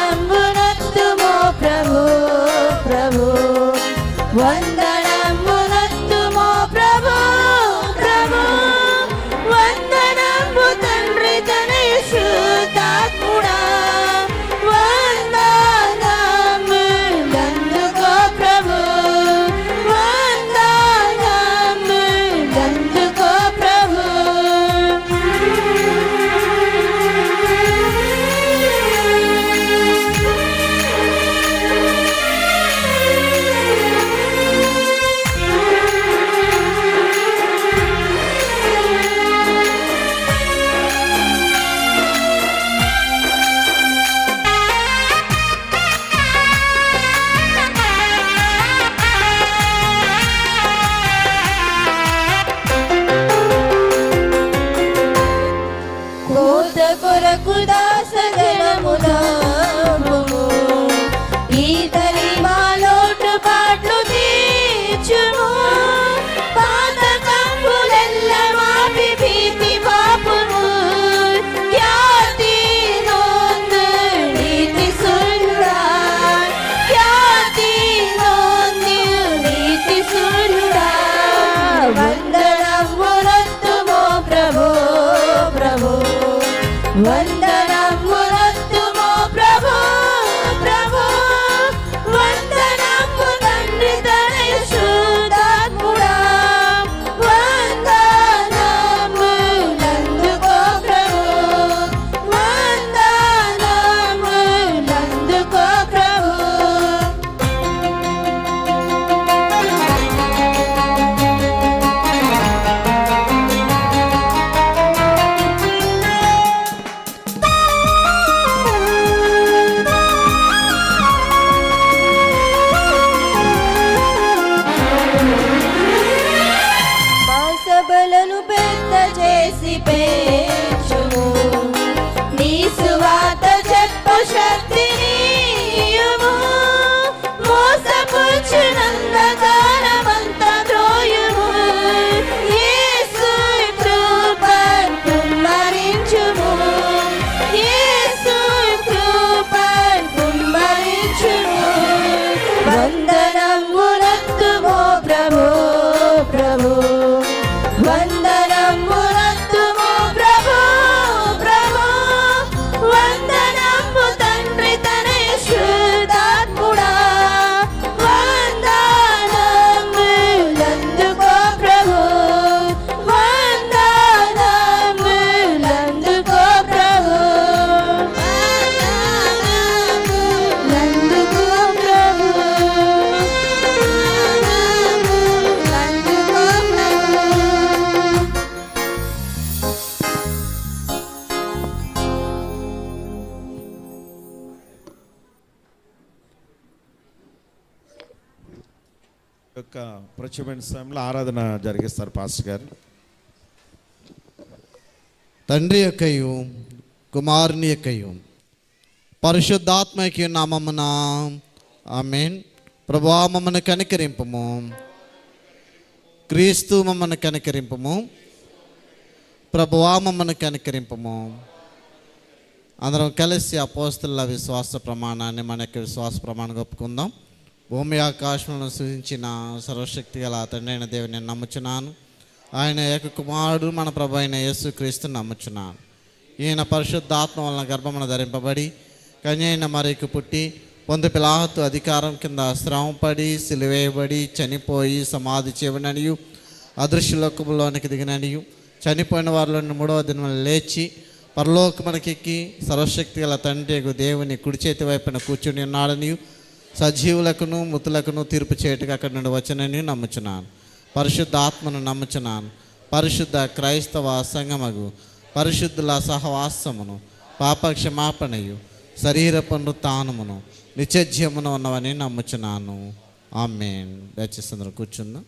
వందనమునొత్తుము ప్రభు ప్రభు, వందనమునొత్తుము ప్రభు ప్రభు, వందనము తండ్రి తనయ శుద్ధాత్ముడా, వందనములందుకో ప్రభు, వందనములందుకో ప్రభు. కొరకు దాసగలముదాము, ఈతలి మా లోటు పాట్లు తీర్చుము, పాతకంబులెల్ల మాపి భీతి పాపుము, ఖ్యాతి నొందు నీతి సూర్యుడా, ఖ్యాతి నొందు నీతి సూర్యుడా, వందనమునొత్తుము ప్రభు ప్రభు, వందనమునొత్తుము ప్రభు ప్రభు, వందనము తండ్రి తనయ శుద్ధాత్ముడా, వందనములందుకో ప్రభు, వందనములందుకో ప్రభు. సభలను పెద్ద చేసి పేర్చుము, నీ సువార్త చెప్పు శక్తినియుము, మోసపుచ్చునందకారమంత ద్రోయుము, యేసు కృపను కుమ్మరించుము, యేసు కృపను కుమ్మరించుము, వందనమునొత్తుము ప్రభు ప్రభు, వందనమునొత్తుము ప్రభు ప్రభు, వందనము తండ్రి తనయ శుద్ధాత్ముడా, వందనములందుకో ప్రభు, వందనములందుకో ప్రభు, వందనములందుకో ప్రభు, వందనములందుకో ప్రభు. యొక్క ప్రచురణ సమయంలో ఆరాధన జరిగిస్తారు పాస్టర్ గారు. తండ్రి యొక్కయు కుమారుని యొక్కయు పరిశుద్ధాత్మకి నామమున ఆమేన్. ప్రభువా మమ్మల్ని కనికరింపుము, క్రీస్తు మమ్మల్ని కనికరింపుము, ప్రభువా మమ్మల్ని కనికరింపుము. అందరం కలిసి అపోస్తలుల విశ్వాస ప్రమాణాన్ని మన యొక్క విశ్వాస ప్రమాణంగా ఒప్పుకుందాం. భూమి ఆకాశములను సృజించిన సర్వశక్తి గల తండ్రి అయిన దేవుని నమ్ముచున్నాను. ఆయన ఏక కుమారుడు మన ప్రభు అయిన యేసుక్రీస్తుని నమ్ముచున్నాను. ఈయన పరిశుద్ధాత్మ వలన గర్భమున ధరింపబడి కన్య అయిన మరియకు పుట్టి పొందు పిలాతు అధికారం కింద శ్రమపడి సిలువేయబడి చనిపోయి సమాధి చేయబడిననియు అదృశ్యలోకములోనికి దిగిననియు చనిపోయిన వారిలో 3వ దినమున లేచి పరలోకమునకెక్కి సర్వశక్తి గల తండ్రి దేవుని కుడి చేతి వైపున కూర్చుని ఉన్నాడనియు సజీవులకును మృతులకును తీర్పు చేయటకు అక్కడి నుండి వచ్చనని నమ్ముచున్నాను. పరిశుద్ధ ఆత్మను నమ్ముచున్నాను. పరిశుద్ధ క్రైస్తవ సంగమగు పరిశుద్ధుల సహవాసమును పాప క్షమాపణయు శరీర పునరుత్థానమును నిత్యజీవమును ఉన్నవని నమ్ముచున్నాను. ఆమేన్. దయచేసి అందరూ కూర్చుందాం.